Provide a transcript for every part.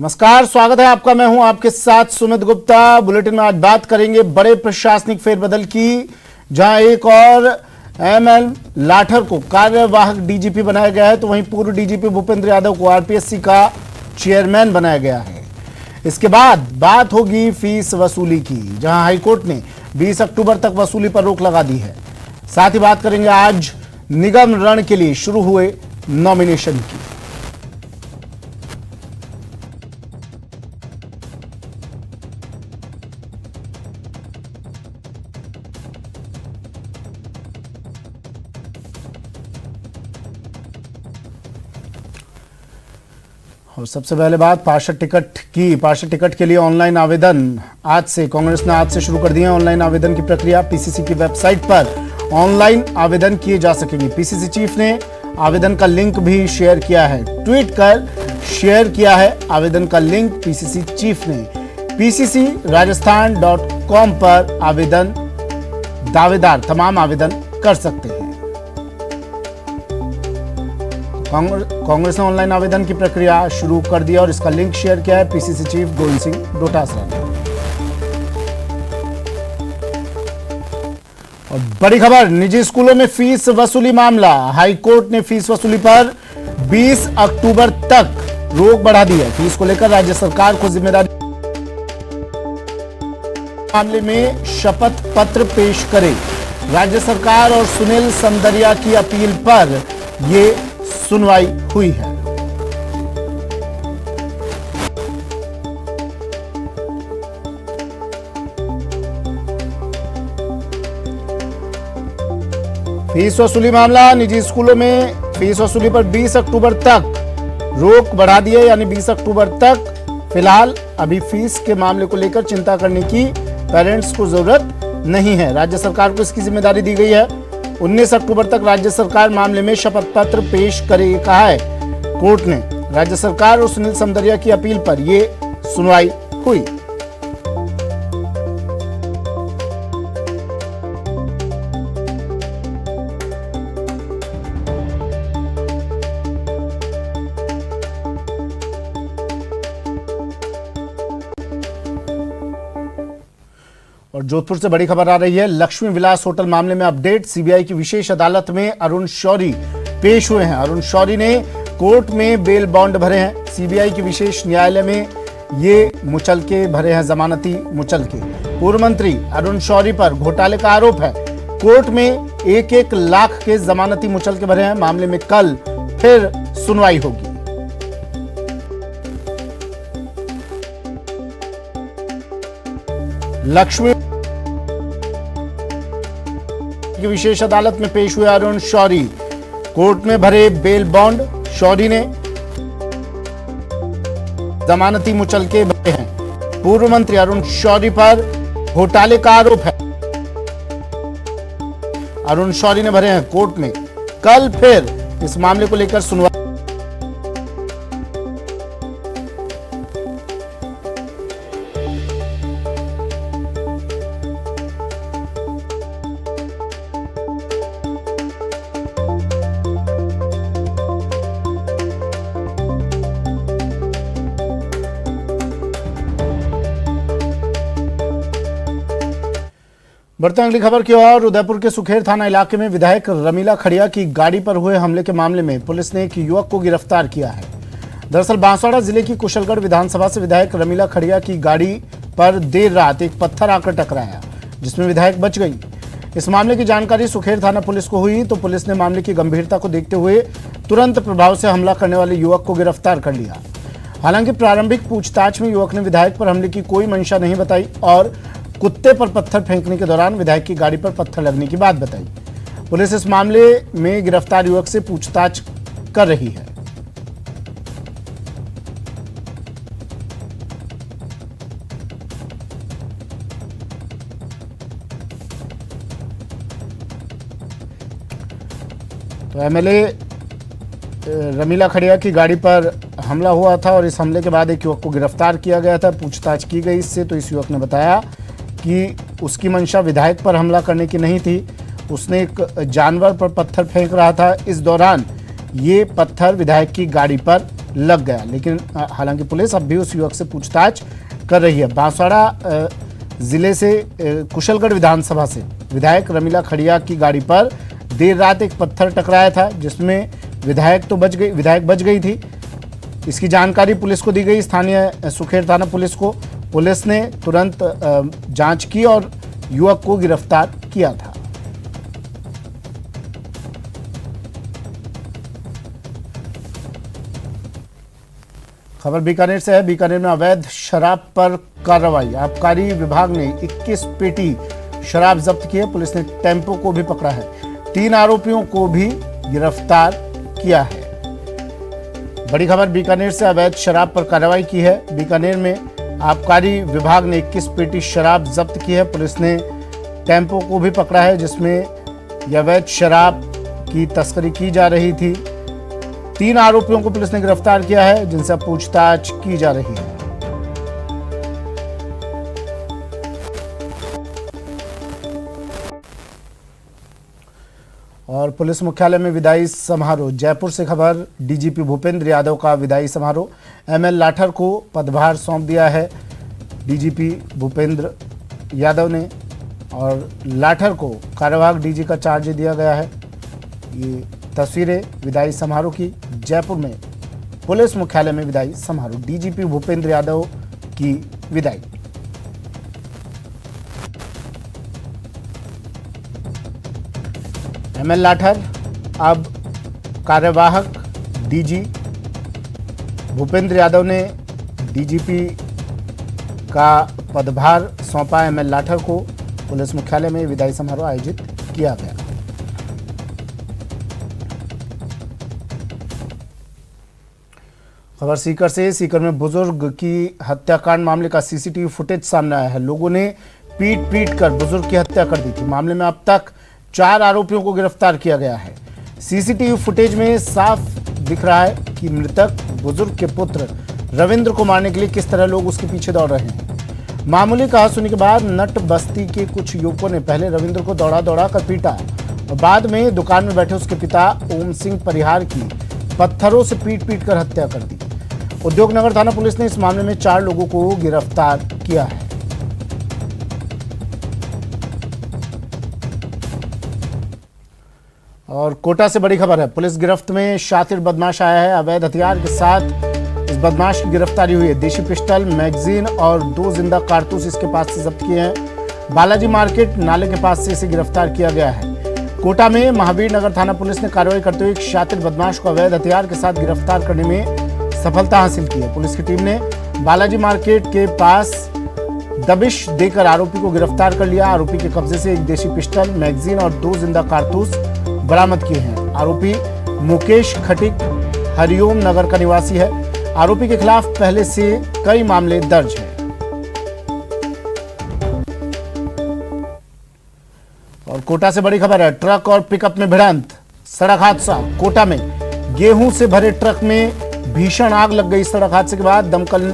नमस्कार, स्वागत है आपका। मैं हूं आपके साथ सुमित गुप्ता। बुलेटिन में आज बात करेंगे बड़े प्रशासनिक फेरबदल की, जहां एक और एमएल लाठर को कार्यवाहक डीजीपी बनाया गया है, तो वहीं पूर्व डीजीपी भूपेंद्र यादव को आरपीएससी का चेयरमैन बनाया गया है। इसके बाद बात होगी फीस वसूली की, जहां हाईकोर्ट ने 20 अक्टूबर तक वसूली पर रोक लगा दी है। साथ ही बात करेंगे आज निगम रण के लिए शुरू हुए नॉमिनेशन की। और सबसे पहले बात पार्षद टिकट की। पार्षद टिकट के लिए ऑनलाइन आवेदन आज से कांग्रेस ने आज से शुरू कर दिए हैं। ऑनलाइन आवेदन की प्रक्रिया पीसीसी की वेबसाइट पर ऑनलाइन आवेदन किए जा सकेंगे। पीसीसी चीफ ने आवेदन का लिंक भी शेयर किया है, ट्वीट कर शेयर किया है आवेदन का लिंक पीसीसी चीफ ने। pccrajasthan.com पर आवेदन दावेदार तमाम आवेदन कर सकते हैं। कांग्रेस ने ऑनलाइन आवेदन की प्रक्रिया शुरू कर दिया और इसका लिंक शेयर किया है पीसीसी चीफ गोविंद सिंह डोटासरा ने। और बड़ी खबर, निजी स्कूलों में फीस वसूली मामला। हाईकोर्ट ने फीस वसूली पर 20 अक्टूबर तक रोक बढ़ा दी है। फीस को लेकर राज्य सरकार को जिम्मेदारी मामले में शपथ पत्र पेश करे। राज्य सरकार और सुनील समदरिया की अपील पर यह सुनवाई हुई है। फीस वसूली मामला, निजी स्कूलों में फीस वसूली पर 20 अक्टूबर तक रोक बढ़ा दी है, यानी 20 अक्टूबर तक। फिलहाल अभी फीस के मामले को लेकर चिंता करने की पेरेंट्स को जरूरत नहीं है। राज्य सरकार को इसकी जिम्मेदारी दी गई है। 19 अक्टूबर तक राज्य सरकार मामले में शपथ पत्र पेश करे, कहा है कोर्ट ने। राज्य सरकार और सुनील समदरिया की अपील पर यह सुनवाई हुई। और जोधपुर से बड़ी खबर आ रही है। लक्ष्मी विलास होटल मामले में अपडेट। सीबीआई की विशेष अदालत में अरुण शौरी पेश हुए हैं। अरुण शौरी ने कोर्ट में बेल बॉन्ड भरे हैं। सीबीआई की विशेष न्यायालय में ये मुचलके भरे हैं, जमानती मुचलके। पूर्व मंत्री अरुण शौरी पर घोटाले का आरोप है। कोर्ट में 1-1 लाख के जमानती मुचलके भरे हैं। मामले में कल फिर सुनवाई होगी। लक्ष्मी की विशेष अदालत में पेश हुए अरुण शौरी। कोर्ट में भरे बेल बॉन्ड। शौरी ने जमानती मुचलके भरे हैं। पूर्व मंत्री अरुण शौरी पर घोटाले का आरोप है। अरुण शौरी ने भरे हैं कोर्ट में। कल फिर इस मामले को लेकर सुनवाई। बढ़ते हैं अगली खबर की ओर। उदयपुर के सुखेर थाना इलाके में विधायक रमीला खड़िया की गाड़ी पर हुए हमले के मामले में पुलिस ने एक युवक को गिरफ्तार किया है। दरअसल बांसवाड़ा जिले की कुशलगढ़ विधानसभा से विधायक रमीला खड़िया की गाड़ी पर देर रात एक पत्थर आकर टकराया, जिसमें विधायक बच गई। इस मामले की जानकारी सुखेर थाना पुलिस को हुई तो पुलिस ने मामले की गंभीरता को देखते हुए तुरंत प्रभाव से हमला करने वाले युवक को गिरफ्तार कर लिया। हालांकि प्रारंभिक पूछताछ में युवक ने विधायक पर हमले की कोई मंशा नहीं बताई और कुत्ते पर पत्थर फेंकने के दौरान विधायक की गाड़ी पर पत्थर लगने की बात बताई। पुलिस इस मामले में गिरफ्तार युवक से पूछताछ कर रही है। तो एमएलए रमीला खड़िया की गाड़ी पर हमला हुआ था और इस हमले के बाद एक युवक को गिरफ्तार किया गया था। पूछताछ की गई इससे तो इस युवक ने बताया कि उसकी मंशा विधायक पर हमला करने की नहीं थी। उसने एक जानवर पर पत्थर फेंक रहा था। इस दौरान ये पत्थर विधायक की गाड़ी पर लग गया। लेकिन हालांकि पुलिस अब भी उस युवक से पूछताछ कर रही है। बांसवाड़ा जिले से कुशलगढ़ विधानसभा से विधायक रमीला खड़िया की गाड़ी पर देर रात एक पत्थर टकराया था, जिसमें विधायक बच गई थी। इसकी जानकारी पुलिस को दी गई, स्थानीय सुखेर थाना पुलिस को। पुलिस ने तुरंत जांच की और युवक को गिरफ्तार किया था। खबर बीकानेर से है। बीकानेर में अवैध शराब पर कार्रवाई। आबकारी विभाग ने 21 पेटी शराब जब्त की है। पुलिस ने टेम्पो को भी पकड़ा है। 3 आरोपियों को भी गिरफ्तार किया है। बड़ी खबर बीकानेर से अवैध शराब पर कार्रवाई की है। बीकानेर में आबकारी विभाग ने 21 पेटी शराब जब्त की है। पुलिस ने टेम्पो को भी पकड़ा है, जिसमें अवैध शराब की तस्करी की जा रही थी। 3 आरोपियों को पुलिस ने गिरफ्तार किया है, जिनसे पूछताछ की जा रही है। और पुलिस मुख्यालय में विदाई समारोह। जयपुर से खबर। डीजीपी भूपेंद्र यादव का विदाई समारोह। एमएल लाठर को पदभार सौंप दिया है डीजीपी भूपेंद्र यादव ने, और लाठर को कार्यवाहक डीजी का चार्ज दिया गया है। ये तस्वीरें विदाई समारोह की। जयपुर में पुलिस मुख्यालय में विदाई समारोह। डीजीपी भूपेंद्र यादव की विदाई। एमएल लाठर अब कार्यवाहक डीजी। भूपेंद्र यादव ने डीजीपी का पदभार सौंपा एमएल लाठर को। पुलिस मुख्यालय में विदाई समारोह आयोजित किया गया। खबर सीकर से। सीकर में बुजुर्ग की हत्याकांड मामले का सीसीटीवी फुटेज सामने आया है। लोगों ने पीट कर बुजुर्ग की हत्या कर दी थी। मामले में अब तक 4 आरोपियों को गिरफ्तार किया गया है। सीसीटीवी फुटेज में साफ दिख रहा है कि मृतक बुजुर्ग के पुत्र रविंद्र को मारने के लिए किस तरह लोग उसके पीछे दौड़ रहे हैं। मामूली कहासुनी के बाद नट बस्ती के कुछ युवकों ने पहले रविंद्र को दौड़ा कर पीटा और बाद में दुकान में बैठे उसके पिता ओम सिंह परिहार की पत्थरों से पीट कर हत्या कर दी। उद्योग नगर थाना पुलिस ने इस मामले में 4 लोगों को गिरफ्तार किया है। और कोटा से बड़ी खबर है। पुलिस गिरफ्त में शातिर बदमाश आया है। अवैध हथियार के साथ इस बदमाश की गिरफ्तारी हुई है। देशी पिस्टल, मैगजीन और 2 जिंदा कारतूस इसके पास से जब्त किए हैं। बालाजी मार्केट नाले के पास से इसे गिरफ्तार किया गया है। कोटा में महावीर नगर थाना पुलिस ने कार्रवाई करते हुए एक शातिर बदमाश को अवैध हथियार के साथ गिरफ्तार करने में सफलता हासिल की है। पुलिस की टीम ने बालाजी मार्केट के पास दबिश देकर आरोपी को गिरफ्तार कर लिया। आरोपी के कब्जे से एक देशी पिस्टल, मैगजीन और 2 जिंदा कारतूस बरामद किए हैं। आरोपी मुकेश खटिक हरिओम नगर का निवासी है। आरोपी के खिलाफ पहले से कई मामले दर्ज हैं। और कोटा से बड़ी खबर है। ट्रक और पिकअप में भिड़ंत, सड़क हादसा। कोटा में गेहूं से भरे ट्रक में भीषण आग लग गई। सड़क हादसे के बाद दमकल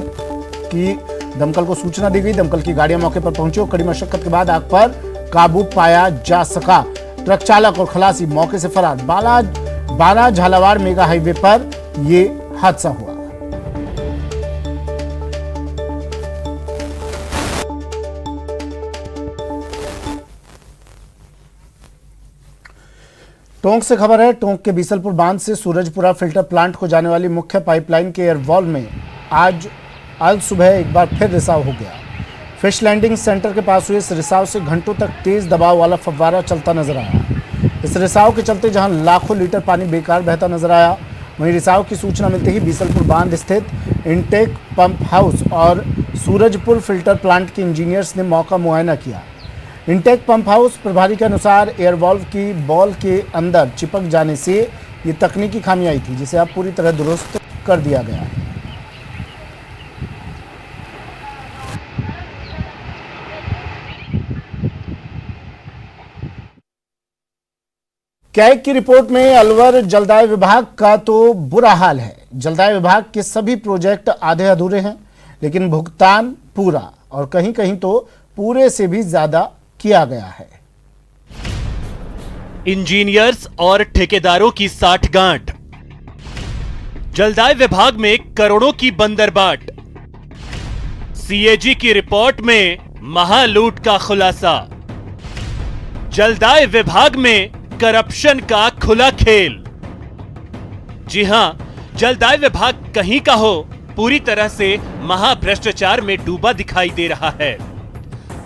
को सूचना दी गई। दमकल की गाड़ियां मौके पर पहुंची और कड़ी मशक्कत के बाद आग पर काबू पाया जा सका। ट्रक चालक और खलासी मौके से फरार। बाला झालावाड़ मेगा हाईवे पर यह हादसा हुआ। टोंक से खबर है। टोंक के बीसलपुर बांध से सूरजपुरा फिल्टर प्लांट को जाने वाली मुख्य पाइपलाइन के एयरवॉल में आज सुबह एक बार फिर रिसाव हो गया। फिश लैंडिंग सेंटर के पास हुए इस रिसाव से घंटों तक तेज दबाव वाला फव्वारा चलता नजर आया। इस रिसाव के चलते जहां लाखों लीटर पानी बेकार बहता नजर आया, वहीं रिसाव की सूचना मिलते ही बीसलपुर बांध स्थित इनटेक पंप हाउस और सूरजपुर फिल्टर प्लांट के इंजीनियर्स ने मौका मुआयना किया। इनटेक पंप हाउस प्रभारी के अनुसार एयरवॉल्व की बॉल के अंदर चिपक जाने से ये तकनीकी खामी आई थी, जिसे अब पूरी तरह दुरुस्त कर दिया गया है। कैग की रिपोर्ट में अलवर जलदाय विभाग का तो बुरा हाल है। जलदाय विभाग के सभी प्रोजेक्ट आधे अधूरे हैं, लेकिन भुगतान पूरा और कहीं कहीं तो पूरे से भी ज्यादा किया गया है। इंजीनियर्स और ठेकेदारों की साठगांठ। जलदाय विभाग में करोड़ों की बंदरबाट। सीएजी की रिपोर्ट में महालूट का खुलासा। जलदाय विभाग में करप्शन का खुला खेल। जी हां, जलदाय विभाग कहीं का हो, पूरी तरह से महाभ्रष्टाचार में डूबा दिखाई दे रहा है।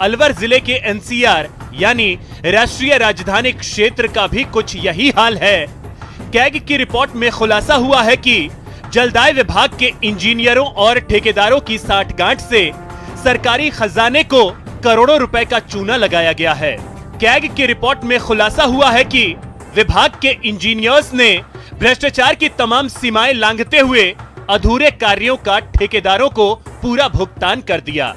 अलवर जिले के एनसीआर यानी राष्ट्रीय राजधानी क्षेत्र का भी कुछ यही हाल है। कैग की रिपोर्ट में खुलासा हुआ है कि जलदाय विभाग के इंजीनियरों और ठेकेदारों की साठगांठ से सरकारी खजाने को करोड़ों रुपए का चूना लगाया गया है। कैग की रिपोर्ट में खुलासा हुआ है कि विभाग के इंजीनियर्स ने भ्रष्टाचार की तमाम सीमाएं लांघते हुए अधूरे कार्यों का ठेकेदारों को पूरा भुगतान कर दिया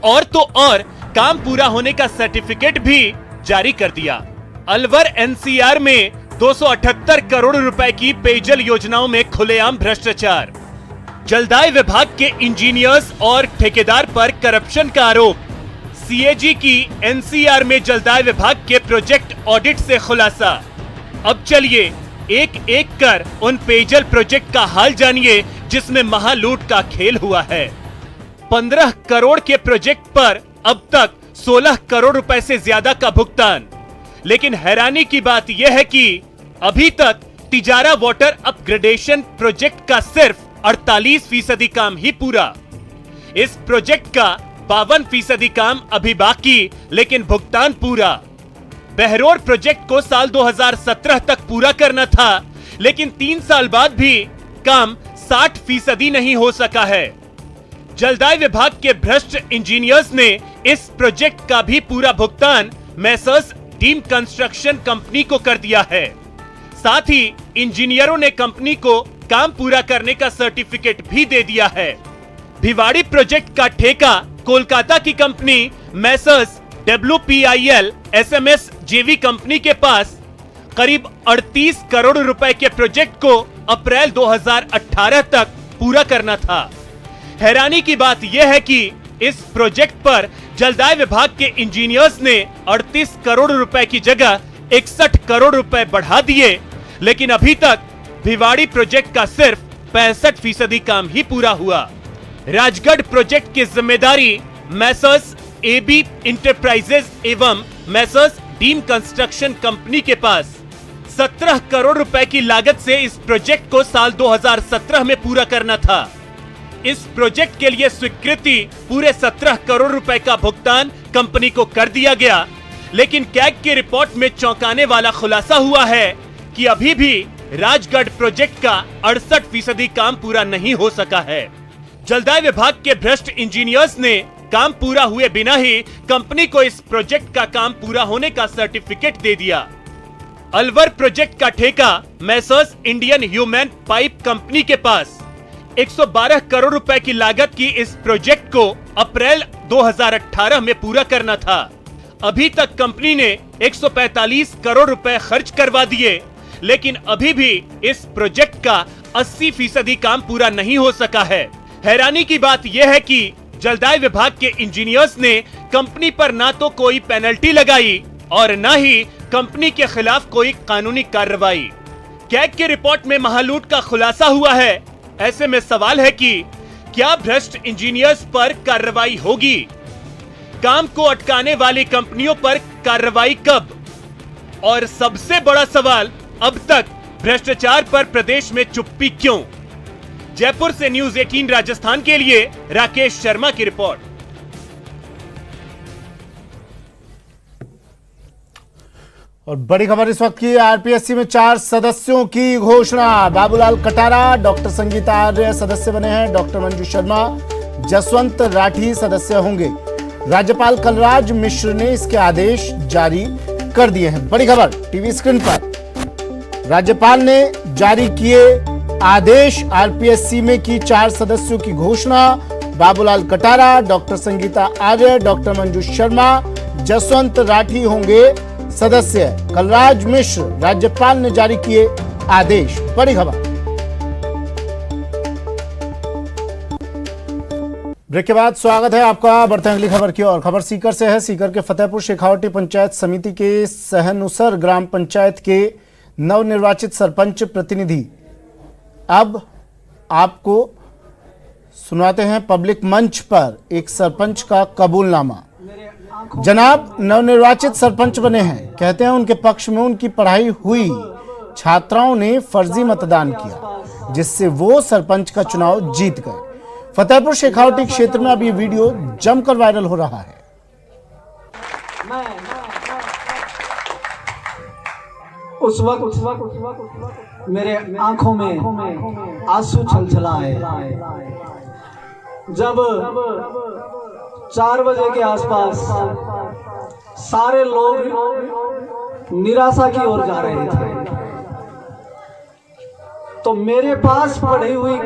और तो और काम पूरा होने का सर्टिफिकेट भी जारी कर दिया। अलवर एनसीआर में 278 करोड़ रुपए की पेयजल योजनाओं में खुलेआम भ्रष्टाचार। जलदाय विभाग के इंजीनियर्स और ठेकेदार पर करप्शन का आरोप। सीएजी की एनसीआर में जलदाय विभाग के प्रोजेक्ट ऑडिट से खुलासा। अब चलिए एक एक कर उन पेयजल प्रोजेक्ट का हाल जानिए जिसमें महालूट का खेल हुआ है। 15 करोड़ के प्रोजेक्ट पर अब तक 16 करोड़ रुपए से ज्यादा का भुगतान। लेकिन हैरानी की बात यह है कि अभी तक तिजारा वाटर अपग्रेडेशन प्रोजेक्ट का सिर्फ 48% काम ही पूरा। इस प्रोजेक्ट का 52% काम अभी बाकी, लेकिन भुगतान पूरा। बहरोर प्रोजेक्ट को साल 2017 तक पूरा करना था, लेकिन 3 साल बाद भी काम 60% नहीं हो सका है। जलदाय विभाग के भ्रष्ट इंजीनियर्स ने इस प्रोजेक्ट का भी पूरा भुगतान मैसर्स डीम कंस्ट्रक्शन कंपनी को कर दिया है। साथ ही इंजीनियरों ने कंपनी को काम पूरा करने का सर्टिफिकेट भी दे दिया है। भिवाड़ी प्रोजेक्ट का ठेका कोलकाता की company Messrs WPIL SMS JV company के पास करीब 38 करोड़ रुपए के प्रोजेक्ट को अप्रैल 2018 तक पूरा करना था। हैरानी की बात यह है कि इस प्रोजेक्ट पर जलदाय विभाग के इंजीनियर्स ने 38 करोड़ रुपए की जगह 61 करोड़ रुपए बढ़ा दिए, लेकिन अभी तक भिवाड़ी प्रोजेक्ट का सिर्फ 65% काम ही पूरा हुआ। राजगढ़ प्रोजेक्ट की जिम्मेदारी मैसर्स AB इंटरप्राइजेज एवं मैसर्स डीम कंस्ट्रक्शन कंपनी के पास। 17 करोड़ रुपए की लागत से इस प्रोजेक्ट को साल 2017 में पूरा करना था। इस प्रोजेक्ट के लिए स्वीकृति पूरे 17 करोड़ रुपए का भुगतान कंपनी को कर दिया गया, लेकिन कैग की रिपोर्ट में चौंकाने वाला खुलासा हुआ है कि अभी भी राजगढ़ प्रोजेक्ट का 68% काम पूरा नहीं हो सका है। जलदाय विभाग के भ्रष्ट इंजीनियर्स ने काम पूरा हुए बिना ही कंपनी को इस प्रोजेक्ट का काम पूरा होने का सर्टिफिकेट दे दिया। अलवर प्रोजेक्ट का ठेका Messrs Indian human pipe company के पास। 112 करोड़ रुपए की लागत की इस प्रोजेक्ट को अप्रैल 2018 में पूरा करना था। अभी तक कंपनी ने 145 करोड़ रुपए खर्च करवा दिए, लेकिन अभी भी इस प्रोजेक्ट का 80% काम पूरा नहीं हो सका है। हैरानी की बात यह है कि जलदाय विभाग के इंजीनियर्स ने कंपनी पर ना तो कोई पेनल्टी लगाई और ना ही कंपनी के खिलाफ कोई कानूनी कार्रवाई। कैग की रिपोर्ट में महालूट का खुलासा हुआ है। ऐसे में सवाल है कि क्या भ्रष्ट इंजीनियर्स पर कार्रवाई होगी? काम को अटकाने वाली कंपनियों पर कार्रवाई कब? और सबसे बड़ा सवाल, अब तक भ्रष्टाचार पर प्रदेश में चुप्पी क्यों? जयपुर से न्यूज 18 राजस्थान के लिए राकेश शर्मा की रिपोर्ट। और बड़ी खबर इस वक्त की, आरपीएससी में 4 सदस्यों की घोषणा। बाबूलाल कटारा, डॉक्टर संगीता आर्य सदस्य बने हैं। डॉक्टर मंजू शर्मा, जसवंत राठी सदस्य होंगे। राज्यपाल कलराज मिश्र ने इसके आदेश जारी कर दिए हैं। बड़ी खबर टीवी स्क्रीन पर, राज्यपाल ने जारी किए आदेश। आरपीएससी में की 4 सदस्यों की घोषणा। बाबूलाल कटारा, डॉक्टर संगीता आर्य, डॉक्टर मंजू शर्मा, जसवंत राठी होंगे सदस्य। कलराज मिश्र, राज्यपाल ने जारी किए आदेश। बड़ी खबर। ब्रेक के बाद स्वागत है आपका। बढ़ते हैं अगली खबर की ओर। खबर सीकर से है। सीकर के फतेहपुर शेखावटी पंचायत समिति के सहनुसर ग्राम पंचायत के नवनिर्वाचित सरपंच प्रतिनिधि अब आपको सुनाते हैं पब्लिक मंच पर एक सरपंच का कबूलनामा। जनाब नवनिर्वाचित सरपंच बने हैं, कहते हैं उनके पक्ष में उनकी पढ़ाई हुई छात्राओं ने फर्जी मतदान किया, जिससे वो सरपंच का चुनाव जीत गए। फतेहपुर शेखावटी क्षेत्र में अब ये वीडियो जमकर वायरल हो रहा है। उस वक्त मेरे आंखों में आंसू छलछलाए जब 4 बजे के आसपास सारे लोग निराशा की ओर जा रहे थे, तो मेरे पास पढ़ी हुई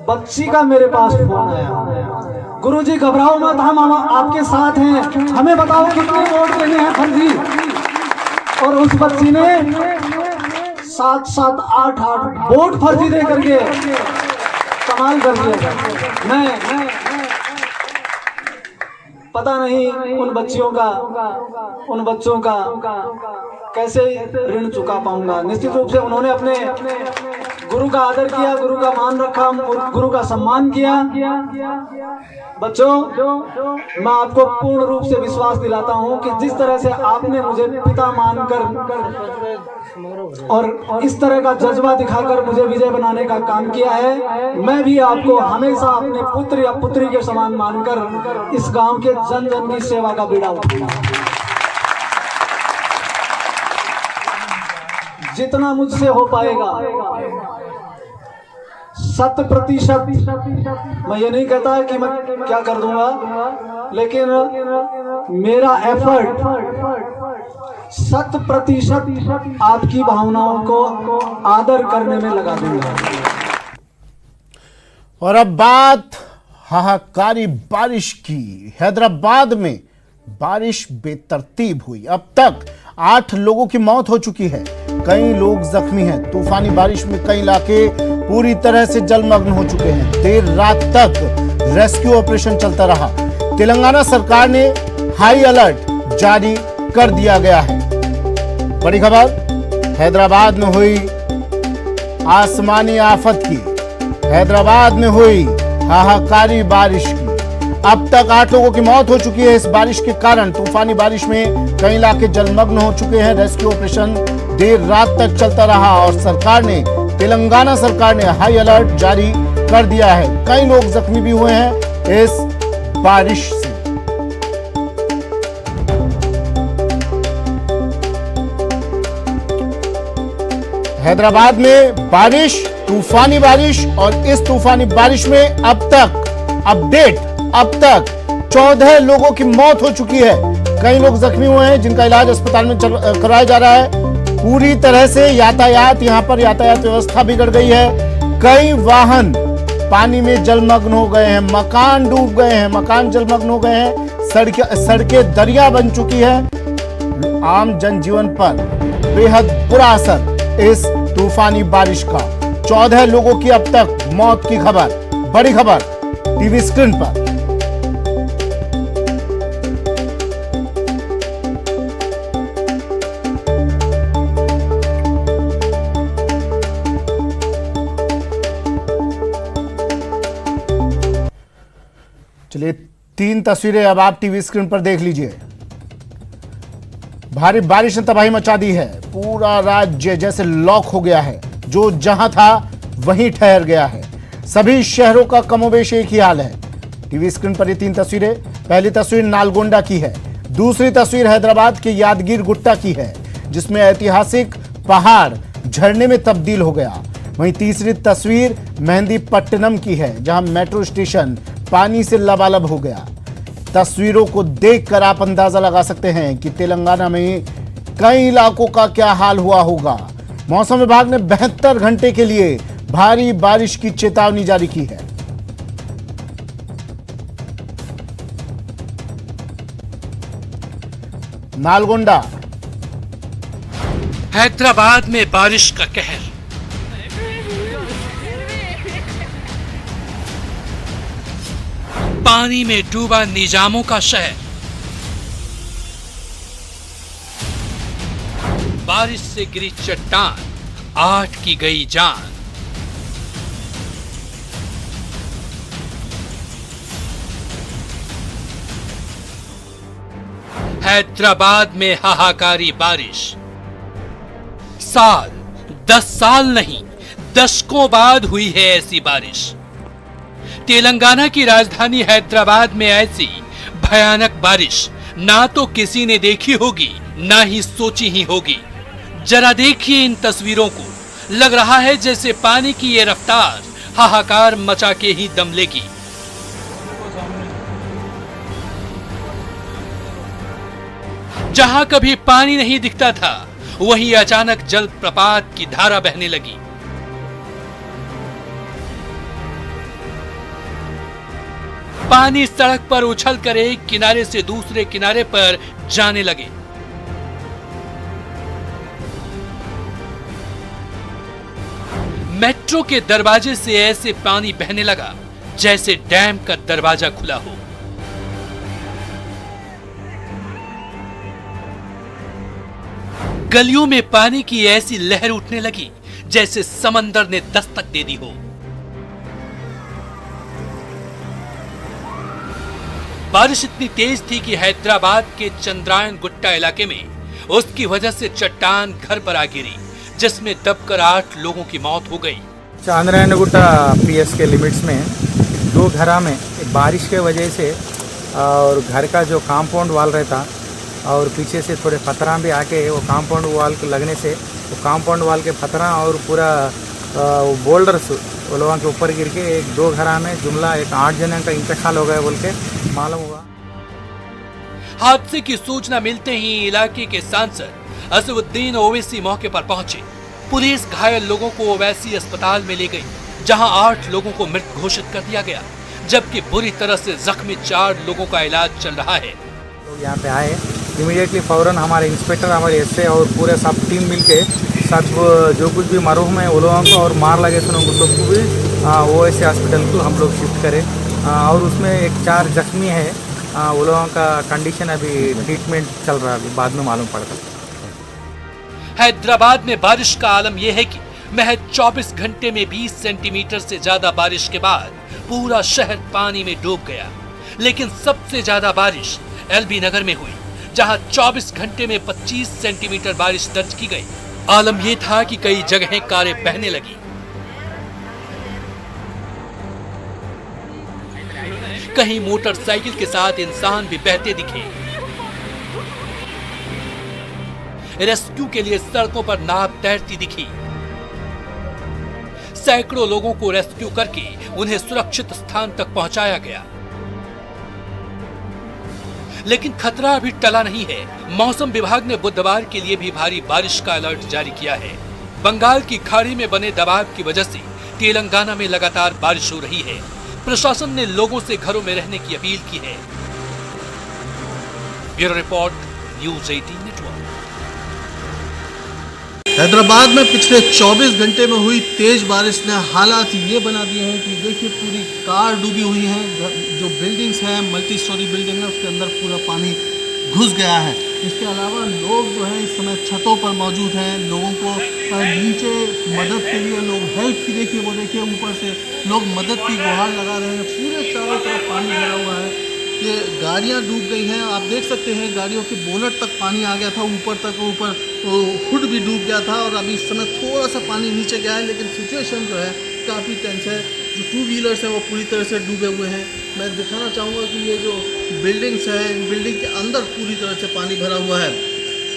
बच्ची का मेरे पास फोन आया, गुरुजी घबराओ मत, हम आपके साथ हैं, हमें बताओ कितने वोट देने हैं फर्जी। और उस बच्ची ने 7-7, 8-8 वोट फर्जी दे करके कमाल कर दिया। मैं पता नहीं उन बच्चों का कैसे ऋण चुका पाऊंगा। निश्चित रूप से उन्होंने अपने गुरु का आदर किया, गुरु का मान रखा, गुरु का सम्मान किया। बच्चों, मैं आपको पूर्ण रूप से विश्वास दिलाता हूं कि जिस तरह से आपने मुझे पिता मानकर और इस तरह का जज्बा दिखाकर मुझे विजय बनाने का काम किया है, मैं भी आपको हमेशा अपने पुत्र या पुत्री के समान मानकर इस गांव के जन जन की सेवा का बीड़ा उठाऊंगा। जितना मुझसे हो पाएगा 100%, मैं ये नहीं कहता कि मैं क्या कर दूंगा, लेकिन मेरा एफर्ट 100% आपकी भावनाओं को आदर करने में लगा दूंगा। और अब बात हाहाकारी बारिश की। हैदराबाद में बारिश बेतरतीब हुई। अब तक 8 लोगों की मौत हो चुकी है, कई लोग जख्मी हैं। तूफानी बारिश में कई इलाके पूरी तरह से जलमग्न हो चुके हैं। देर रात तक रेस्क्यू ऑपरेशन चलता रहा। तेलंगाना सरकार ने हाई अलर्ट जारी कर दिया गया है। बड़ी खबर हैदराबाद में हुई आसमानी आफत की। हैदराबाद में हुई हाहाकारी बारिश की। अब तक 8 लोगों की मौत हो चुकी है इस बारिश के कारण। तूफानी बारिश में कई इलाके जलमग्न हो चुके हैं। रेस्क्यू ऑपरेशन देर रात तक चलता रहा और तेलंगाना सरकार ने हाई अलर्ट जारी कर दिया है। कई लोग जख्मी भी हुए हैं इस बारिश से। हैदराबाद में बारिश, तूफानी बारिश, और इस तूफानी बारिश में अब तक 14 लोगों की मौत हो चुकी है। कई लोग जख्मी हुए हैं जिनका इलाज अस्पताल में कराया जा रहा है। पूरी तरह से यातायात व्यवस्था बिगड़ गई है। कई वाहन पानी में जलमग्न हो गए हैं, मकान डूब गए हैं, मकान जलमग्न हो गए हैं, सड़कें दरिया बन चुकी है। आम जनजीवन पर बेहद बुरा असर इस तूफानी बारिश का। 14 लोगों की अब तक मौत की खबर। बड़ी खबर टीवी स्क्रीन पर। चलिए 3 तस्वीरें अब आप टीवी स्क्रीन पर देख लीजिए। भारी बारिश ने तबाही मचा दी है। पूरा राज्य जैसे लॉक हो गया है, जो जहां था वहीं ठहर गया है। सभी शहरों का कमोबेश एक ही हाल है। टीवी स्क्रीन पर ये 3 तस्वीरें। पहली तस्वीर नालगोंडा की है, दूसरी तस्वीर हैदराबाद के यादगीर गुट्टा की है, जिसमें ऐतिहासिक पहाड़ झरने में तब्दील हो गया। वहीं तीसरी तस्वीर मेहंदीपट्टनम की है, जहां मेट्रो स्टेशन पानी से लबालब हो गया। तस्वीरों को देखकर आप अंदाजा लगा सकते हैं कि तेलंगाना में कई इलाकों का क्या हाल हुआ होगा। मौसम विभाग ने 72 घंटे के लिए भारी बारिश की चेतावनी जारी की है। नालगोंडा। हैदराबाद में बारिश का कहर। पानी में डूबा निजामों का शहर। बारिश से गिरी चट्टान, 8 की गई जान। हैदराबाद में हाहाकारी बारिश। 10 साल नहीं, दशकों बाद हुई है ऐसी बारिश। तेलंगाना की राजधानी हैदराबाद में ऐसी भयानक बारिश ना तो किसी ने देखी होगी, ना ही सोची ही होगी। जरा देखिए इन तस्वीरों को, लग रहा है जैसे पानी की ये रफ्तार हाहाकार मचा के ही दम लेगी। जहां कभी पानी नहीं दिखता था, वहीं अचानक जलप्रपात की धारा बहने लगी। पानी सड़क पर उछलकर एक किनारे से दूसरे किनारे पर जाने लगे। मेट्रो के दरवाजे से ऐसे पानी बहने लगा जैसे डैम का दरवाजा खुला हो। गलियों में पानी की ऐसी लहर उठने लगी जैसे समंदर ने दस्तक दे दी हो। बारिश इतनी तेज थी कि हैदराबाद के चंद्रायन गुट्टा इलाके में उसकी वजह से चट्टान घर पर आ गिरी, जिसमें दबकर 8 लोगों की मौत हो गई। चांद्रायनगुट्टा पीएस के लिमिट्स में 2 घरा में बारिश के वजह से और घर का जो कंपाउंड वाल रहता और पीछे से थोड़े पत्थरा भी आके वो कंपाउंड वाल को लगने से वो कंपाउंड वाल के पत्थरा और पूरा बोल्डर्स वो लोगों के ऊपर गिर के 2 घरा में जुमला 8 जन का इंतकाल हो गया बोल के मालूम हुआ। हादसे की सूचना मिलते ही इलाके के सांसद असदुद्दीन ओवैसी मौके पर पहुंचे। पुलिस घायल लोगों को ओवैसी अस्पताल में ले गई, जहां 8 लोगों को मृत घोषित कर दिया गया, जबकि बुरी तरह से जख्मी 4 लोगों का इलाज चल रहा है। लोग यहाँ पे आए, इमीडिएटली फौरन हमारे इंस्पेक्टर, हमारे एसए और पूरे सब टीम मिलके सब जो कुछ भी मरहूम है वो लोगों को और मार लगे थे उनको सबको भी ओवैसी हॉस्पिटल को हम लोग शिफ्ट करें। और उसमें 4 जख्मी है, वो लोगों का कंडीशन अभी ट्रीटमेंट चल रहा है, अभी बाद में मालूम पड़ता। हैदराबाद में बारिश का आलम यह है कि महज 24 घंटे में 20 सेंटीमीटर से ज्यादा बारिश के बाद पूरा शहर पानी में डूब गया। लेकिन सबसे ज्यादा बारिश एलबी नगर में हुई, जहां 24 घंटे में 25 सेंटीमीटर बारिश दर्ज की गई। आलम यह था कि कई जगहें कारें बहने लगी। कहीं मोटरसाइकिल के साथ इंसान भी बहते दिखे। रेस्क्यू के लिए सड़कों पर नाव तैरती दिखी। सैकड़ों लोगों को रेस्क्यू करके उन्हें सुरक्षित स्थान तक पहुंचाया गया। लेकिन खतरा अभी टला नहीं है। मौसम विभाग ने बुधवार के लिए भी भारी बारिश का अलर्ट जारी किया है। बंगाल की खाड़ी में बने दबाव की वजह से तेलंगाना में लगातार बारिश हो रही है। प्रशासन ने लोगों से घरों में रहने की अपील की है। Bureau report, news 18 network. Hyderabad में पिछले 24 घंटे में हुई तेज बारिश ने हालात ये बना दिए हैं कि देखिए पूरी कार डूबी हुई है। जो बिल्डिंग्स हैं, मल्टी स्टोरी बिल्डिंग है, उसके अंदर पूरा पानी घुस गया है। इसके अलावा लोग जो है इस समय छतों पर मौजूद हैं। लोगों को नीचे मदद के लिए लोग हेल्प की देखिए वो देखिए ऊपर से लोग मदद की गुहार लगा रहे हैं। पूरे चारों तरफ पानी भरा हुआ है। ये गाड़ियाँ डूब गई हैं, आप देख सकते हैं गाड़ियों के बोनट तक पानी आ गया था, ऊपर तक, ऊपर हुड भी डूब गया था और अभी इस समय थोड़ा सा पानी नीचे गया है। लेकिन सिचुएशन जो है काफ़ी टेंस है। जो 2 व्हीलर्स हैं वो पूरी तरह से डूबे हुए हैं। मैं दिखाना चाहूँगा कि ये जो बिल्डिंग्स हैं, इन बिल्डिंग के अंदर पूरी तरह से पानी भरा हुआ है।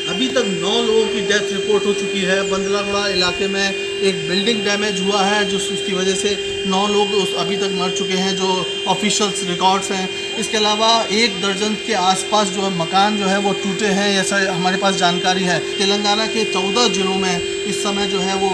अभी तक 9 लोगों की डेथ रिपोर्ट हो चुकी है। बंदलागुड़ा इलाके में एक बिल्डिंग डैमेज हुआ है जो उसकी वजह से 9 लोग अभी तक मर चुके हैं, जो ऑफिशियल्स रिकॉर्ड्स हैं। इसके अलावा 1 दर्जन के आसपास जो है मकान जो है वो टूटे हैं, ऐसा हमारे पास जानकारी है। तेलंगाना के 14 जिलों में इस समय जो है वो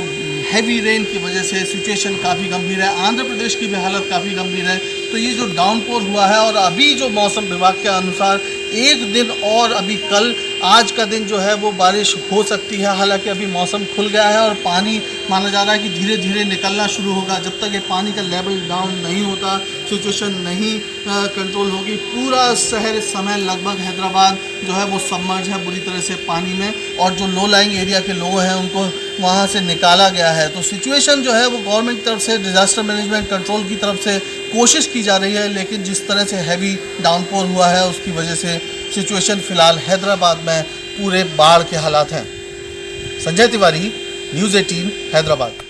हैवी रेन की वजह से सिचुएशन काफ़ी गंभीर है। आंध्र प्रदेश की भी हालत काफ़ी गंभीर है। तो ये जो डाउनपोर हुआ है और अभी जो मौसम विभाग के अनुसार 1 दिन और अभी कल आज का दिन जो है वो बारिश हो सकती है। हालांकि अभी मौसम खुल गया है और पानी माना जा रहा है कि धीरे धीरे निकलना शुरू होगा। जब तक ये पानी का लेवल डाउन नहीं होता, सिचुएशन नहीं कंट्रोल होगी, पूरा शहर इस समय लगभग हैदराबाद जो है वो सबमर्ज है बुरी तरह से पानी में। और जो लो लाइंग एरिया के लोग हैं उनको वहाँ से निकाला गया है। तो सिचुएशन जो है वो गवर्नमेंट की तरफ से, डिजास्टर मैनेजमेंट कंट्रोल की तरफ से कोशिश की जा रही है। लेकिन जिस तरह से हैवी डाउनपोर हुआ है उसकी वजह से सिचुएशन फिलहाल हैदराबाद में पूरे बाढ़ के हालात हैं। संजय तिवारी, न्यूज़ 18 हैदराबाद।